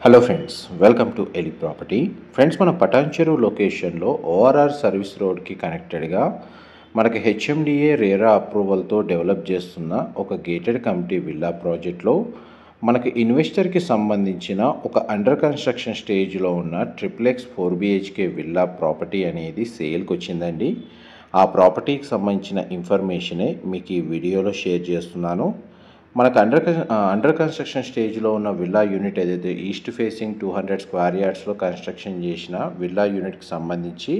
Hello friends, welcome to Eli property. Friends, మన పటాన్చెరు లొకేషన్లో ORR service రోడ్కి కనెక్టెడ్గా మనకి హెచ్ఎండిఏ రేరా అప్రూవల్తో డెవలప్ చేస్తున్న ఒక గేటెడ్ కమ్యూనిటీ విల్లా ప్రాజెక్ట్లో మనకి ఇన్వెస్టర్కి సంబంధించిన ఒక అండర్ కన్స్ట్రక్షన్ స్టేజ్లో ఉన్న ట్రిప్లెక్స్ 4BHK విల్లా ప్రాపర్టీ అనేది సేల్కి వచ్చిందండి. ఆ ప్రాపర్టీకి సంబంధించిన ఇన్ఫర్మేషనే మీకు ఈ వీడియోలో షేర్ చేస్తున్నాను. మనకు అండర్ కన్స్ట్రక్షన్ స్టేజ్లో ఉన్న విల్లా యూనిట్ ఏదైతే ఈస్ట్ ఫేసింగ్ 200 స్క్వేర్ యార్డ్స్లో కన్స్ట్రక్షన్ చేసిన విల్లా యూనిట్కి సంబంధించి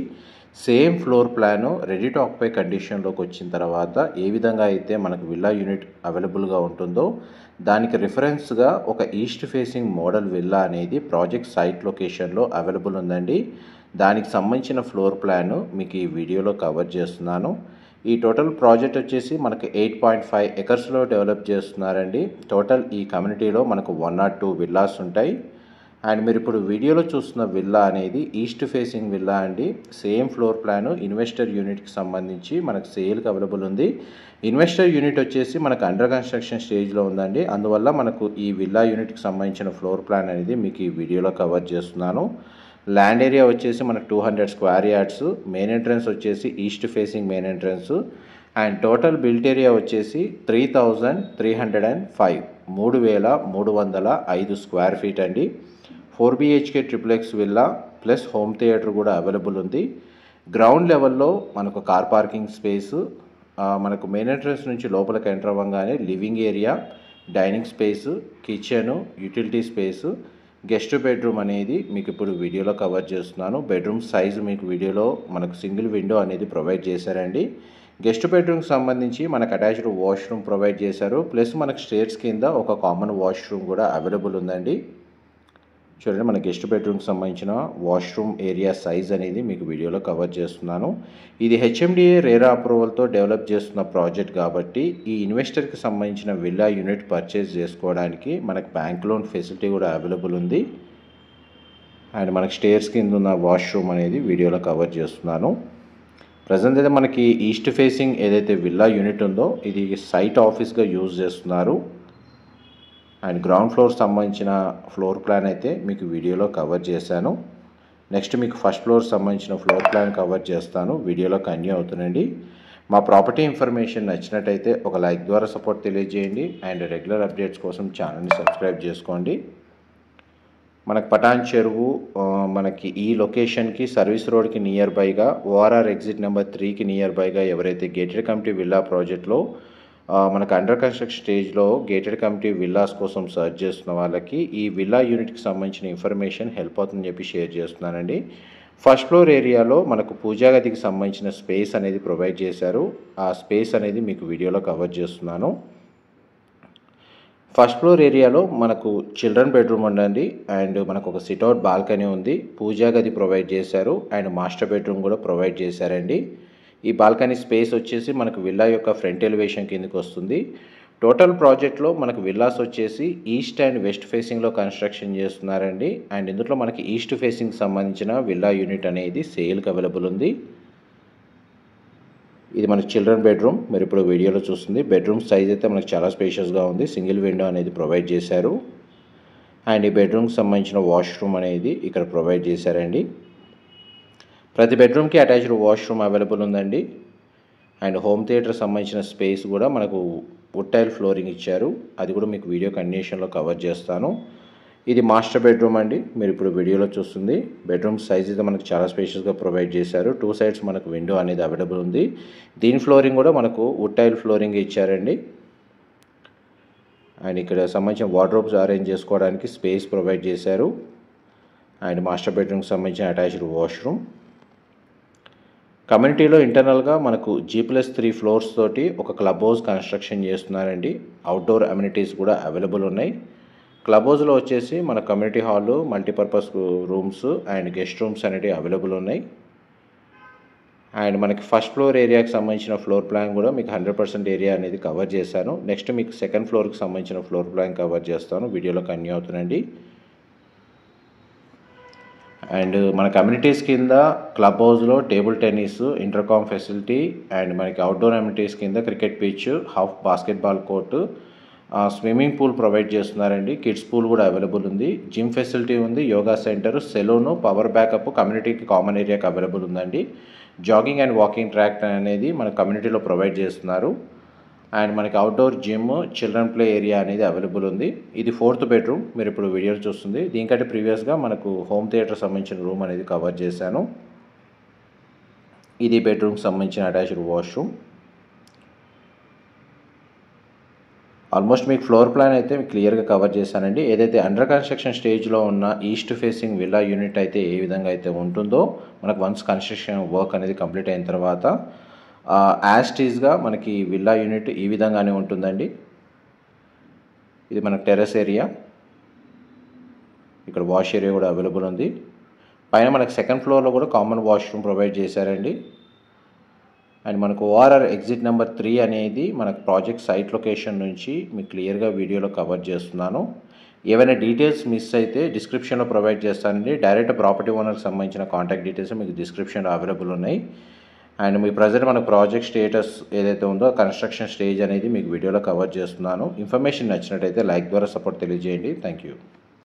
same floor plan ready to occupy కండిషన్లోకి వచ్చిన తర్వాత ఏ విధంగా అయితే మనకు విల్లా యూనిట్ అవైలబుల్గా ఉంటుందో దానికి రిఫరెన్స్గా ఒక ఈస్ట్ ఫేసింగ్ మోడల్ విల్లా అనేది ప్రాజెక్ట్ సైట్ లొకేషన్లో అవైలబుల్ ఉందండి. దానికి సంబంధించిన ఫ్లోర్ ప్లాను మీకు ఈ వీడియోలో కవర్ చేస్తున్నాను. ఈ టోటల్ ప్రాజెక్ట్ వచ్చేసి మనకి 8.5 ఎకర్స్లో డెవలప్ చేస్తున్నారండి. టోటల్ ఈ కమ్యూనిటీలో మనకు 102 విల్లాస్ ఉంటాయి. అండ్ మీరు ఇప్పుడు వీడియోలో చూస్తున్న విల్లా అనేది ఈస్ట్ ఫేసింగ్ విల్లా అండి. సేమ్ ఫ్లోర్ ప్లాను ఇన్వెస్టర్ యూనిట్కి సంబంధించి మనకు సేల్కి అవైలబుల్ ఉంది. ఇన్వెస్టర్ యూనిట్ వచ్చేసి మనకు అండర్ కన్స్ట్రక్షన్ స్టేజ్లో ఉందండి. అందువల్ల మనకు ఈ విల్లా యూనిట్కి సంబంధించిన ఫ్లోర్ ప్లాన్ అనేది మీకు ఈ వీడియోలో కవర్ చేస్తున్నాను. ల్యాండ్ ఏరియా వచ్చేసి మనకు 200 స్క్వేర్ యార్డ్స్, మెయిన్ ఎంట్రన్స్ వచ్చేసి east facing main entrance, and total built area వచ్చేసి 3305 3305 స్క్వేర్ ఫీట్ అండి. 4BHK triplex villa plus home theatre కూడా అవైలబుల్ ఉంది. గ్రౌండ్ లెవెల్లో మనకు కార్ పార్కింగ్ స్పేసు, మనకు మెయిన్ ఎంట్రన్స్ నుంచి లోపలికి ఎంటర్ అవ్వగానే living area, dining space, kitchen, utility space, guest bedroom అనేది మీకు ఇప్పుడు వీడియోలో కవర్ చేస్తున్నాను. బెడ్రూమ్ సైజు మీకు వీడియోలో మనకు సింగిల్ విండో అనేది ప్రొవైడ్ చేశారండి. గెస్ట్ బెడ్రూమ్కి సంబంధించి మనకు అటాచ్డ్ వాష్రూమ్ ప్రొవైడ్ చేశారు. ప్లస్ మనకు స్టేర్స్ కింద ఒక కామన్ వాష్రూమ్ కూడా అవైలబుల్ ఉందండి. చూడండి, మన గెస్ట్ బెడ్రూమ్కి సంబంధించిన వాష్రూమ్ ఏరియా సైజ్ అనేది మీకు వీడియోలో కవర్ చేస్తున్నాను. ఇది హెచ్ఎండిఏ రేరా అప్రూవల్తో డెవలప్ చేస్తున్న ప్రాజెక్ట్ కాబట్టి ఈ ఇన్వెస్టర్కి సంబంధించిన విల్లా యూనిట్ పర్చేస్ చేసుకోవడానికి మనకు బ్యాంక్ లోన్ ఫెసిలిటీ కూడా అవైలబుల్ ఉంది. అండ్ మనకి స్టేర్స్ కింద ఉన్న వాష్రూమ్ అనేది వీడియోలో కవర్ చేస్తున్నాను. ప్రజెంట్ అయితే మనకి ఈస్ట్ ఫేసింగ్ ఏదైతే విల్లా యూనిట్ ఉందో ఇది సైట్ ఆఫీస్గా యూజ్ చేస్తున్నారు. అండ్ గ్రౌండ్ ఫ్లోర్ సంబంధించిన ఫ్లోర్ ప్లాన్ అయితే మీకు వీడియోలో కవర్ చేశాను. నెక్స్ట్ మీకు ఫస్ట్ ఫ్లోర్ సంబంధించిన ఫ్లోర్ ప్లాన్ కవర్ చేస్తాను. వీడియోలో కంటిన్యూ అవుతుందండి. మా ప్రాపర్టీ ఇన్ఫర్మేషన్ నచ్చినట్టయితే ఒక లైక్ ద్వారా సపోర్ట్ తెలియజేయండి. అండ్ రెగ్యులర్ అప్డేట్స్ కోసం ఛానల్ని సబ్స్క్రైబ్ చేసుకోండి. మనకు పటాన్చెరు మనకి ఈ లొకేషన్కి సర్వీస్ రోడ్కి నియర్ బైగా ఓఆర్ఆర్ ఎగ్జిట్ నెంబర్ 3కి నియర్ బైగా ఎవరైతే గేటెడ్ కమ్యూనిటీ విల్లా ప్రాజెక్ట్లో మనకు అండర్ కన్స్ట్రక్షన్ స్టేజ్లో గేటెడ్ కమ్యూనిటీ విల్లాస్ కోసం సర్చ్ చేస్తున్న వాళ్ళకి ఈ విల్లా యూనిట్కి సంబంధించిన ఇన్ఫర్మేషన్ హెల్ప్ అవుతుందని చెప్పి షేర్ చేస్తున్నానండి. ఫస్ట్ ఫ్లోర్ ఏరియాలో మనకు పూజా గదికి సంబంధించిన స్పేస్ అనేది ప్రొవైడ్ చేశారు. ఆ స్పేస్ అనేది మీకు వీడియోలో కవర్ చేస్తున్నాను. ఫస్ట్ ఫ్లోర్ ఏరియాలో మనకు చిల్డ్రన్ బెడ్రూమ్ ఉందండి. అండ్ మనకు ఒక సిట్అవుట్ బాల్కనీ ఉంది. పూజా గది ప్రొవైడ్ చేశారు. అండ్ మాస్టర్ బెడ్రూమ్ కూడా ప్రొవైడ్ చేశారండి. ఈ బాల్కనీ స్పేస్ వచ్చేసి మనకు విల్లా యొక్క ఫ్రంట్ ఎలివేషన్ కిందకి వస్తుంది. టోటల్ ప్రాజెక్ట్లో మనకు విల్లాస్ వచ్చేసి ఈస్ట్ అండ్ వెస్ట్ ఫేసింగ్లో కన్స్ట్రక్షన్ చేస్తున్నారండి. అండ్ ఇందులో మనకి ఈస్ట్ ఫేసింగ్ సంబంధించిన విల్లా యూనిట్ అనేది సేల్కి అవైలబుల్ ఉంది. ఇది మనకి చిల్డ్రన్ బెడ్రూమ్ మీరు ఇప్పుడు వీడియోలో చూస్తుంది. బెడ్రూమ్ సైజ్ అయితే మనకు చాలా స్పేషియస్గా ఉంది. సింగిల్ విండో అనేది ప్రొవైడ్ చేశారు. అండ్ ఈ బెడ్రూమ్కి సంబంధించిన వాష్రూమ్ అనేది ఇక్కడ ప్రొవైడ్ చేశారండి. ప్రతి బెడ్రూమ్కి అటాచ్డ్ వాష్రూమ్ అవైలబుల్ ఉందండి. అండ్ హోమ్ థియేటర్ సంబంధించిన స్పేస్ కూడా మనకు వుడ్ టైల్ ఫ్లోరింగ్ ఇచ్చారు. అది కూడా మీకు వీడియో కంటిన్యూషన్లో కవర్ చేస్తాను. ఇది మాస్టర్ బెడ్రూమ్ అండి మీరు ఇప్పుడు వీడియోలో చూస్తుంది. బెడ్రూమ్ సైజ్ అయితే మనకు చాలా స్పేషియస్గా ప్రొవైడ్ చేశారు. 2 సైడ్స్ మనకు విండో అనేది అవైలబుల్ ఉంది. దీని ఫ్లోరింగ్ కూడా మనకు వుడ్ టైల్ ఫ్లోరింగ్ ఇచ్చారండి. అండ్ ఇక్కడ సంబంధించిన వార్డ్రోబ్స్ అరేంజ్ చేసుకోవడానికి స్పేస్ ప్రొవైడ్ చేశారు. అండ్ మాస్టర్ బెడ్రూమ్కి సంబంధించిన అటాచ్డ్ వాష్రూమ్. కమ్యూనిటీలో ఇంటర్నల్గా మనకు G+3 ఫ్లోర్స్ తోటి ఒక క్లబ్ హౌస్ కన్స్ట్రక్షన్ చేస్తున్నారండి. అవుట్డోర్ అమ్యూనిటీస్ కూడా అవైలబుల్ ఉన్నాయి. క్లబ్ హౌస్లో వచ్చేసి మన community hall, multipurpose rooms and guest rooms అనేవి అవైలబుల్ ఉన్నాయి. అండ్ మనకి ఫస్ట్ ఫ్లోర్ ఏరియాకి సంబంధించిన ఫ్లోర్ ప్లాన్ కూడా మీకు 100% ఏరియా అనేది కవర్ చేశాను. నెక్స్ట్ మీకు సెకండ్ ఫ్లోర్కి సంబంధించిన ఫ్లోర్ ప్లాన్ కవర్ చేస్తాను. వీడియోలో కంటిన్యూ అవుతుందండి. అండ్ మన కమ్యూనిటీస్ కింద క్లబ్ హౌస్లో table tennis, intercom facility, and మనకి అవుట్డోర్ అమ్యూనిటీస్ కింద cricket pitch, half basketball court, swimming pool provide చేస్తున్నారండి. కిడ్స్ పూల్ కూడా అవైలబుల్ ఉంది. జిమ్ ఫెసిలిటీ ఉంది. Yoga centre, salon, power backup కమ్యూనిటీకి కామన్ ఏరియాకి అవైలబుల్ ఉందండి. జాగింగ్ అండ్ వాకింగ్ ట్రాక్ అనేది మన కమ్యూనిటీలో ప్రొవైడ్ చేస్తున్నారు. అండ్ మనకి outdoor gym, children play area అనేది అవైలబుల్ ఉంది. ఇది 4th బెడ్రూమ్. మీరు ఇప్పుడు వీడియో చూస్తుంది. దీనికంటే ప్రీవియస్గా మనకు హోమ్ థియేటర్ సంబంధించిన రూమ్ అనేది కవర్ చేశాను. ఇది బెడ్రూమ్కి సంబంధించిన అటాచ్డ్ వాష్రూమ్. ఆల్మోస్ట్ మీకు ఫ్లోర్ ప్లాన్ అయితే క్లియర్గా కవర్ చేశానండి. ఏదైతే అండర్ కన్స్ట్రక్షన్ స్టేజ్లో ఉన్న ఈస్ట్ ఫేసింగ్ విల్లా యూనిట్ అయితే ఏ విధంగా అయితే ఉంటుందో, మనకు వన్స్ కన్స్ట్రక్షన్ వర్క్ అనేది కంప్లీట్ అయిన తర్వాత యాజ్ టీజ్గా మనకి విల్లా యూనిట్ ఈ విధంగానే ఉంటుందండి. ఇది మన టెర్రస్ ఏరియా. ఇక్కడ వాష్ ఏరియా కూడా అవైలబుల్ ఉంది. పైన మనకి సెకండ్ ఫ్లోర్లో కూడా కామన్ వాష్రూమ్ ప్రొవైడ్ చేశారండి. అండ్ మనకు ఓఆర్ఆర్ ఎగ్జిట్ నెంబర్ 3 అనేది మనకు ప్రాజెక్ట్ సైట్ లొకేషన్ నుంచి మీకు క్లియర్గా వీడియోలో కవర్ చేస్తున్నాను. ఏవైనా డీటెయిల్స్ మిస్ అయితే డిస్క్రిప్షన్లో ప్రొవైడ్ చేస్తానండి. డైరెక్ట్ ప్రాపర్టీ ఓనర్కి సంబంధించిన కాంటాక్ట్ డీటెయిల్స్ మీకు డిస్క్రిప్షన్లో అవైలబుల్ ఉన్నాయి. అండ్ మీ ప్రజెంట్ మనకు ప్రాజెక్ట్ స్టేటస్ ఏదైతే ఉందో కన్స్ట్రక్షన్ స్టేజ్ అనేది మీకు వీడియోలో కవర్ చేస్తున్నాను. ఇన్ఫర్మేషన్ నచ్చినట్టయితే లైక్ ద్వారా సపోర్ట్ తెలియజేయండి. Thank you.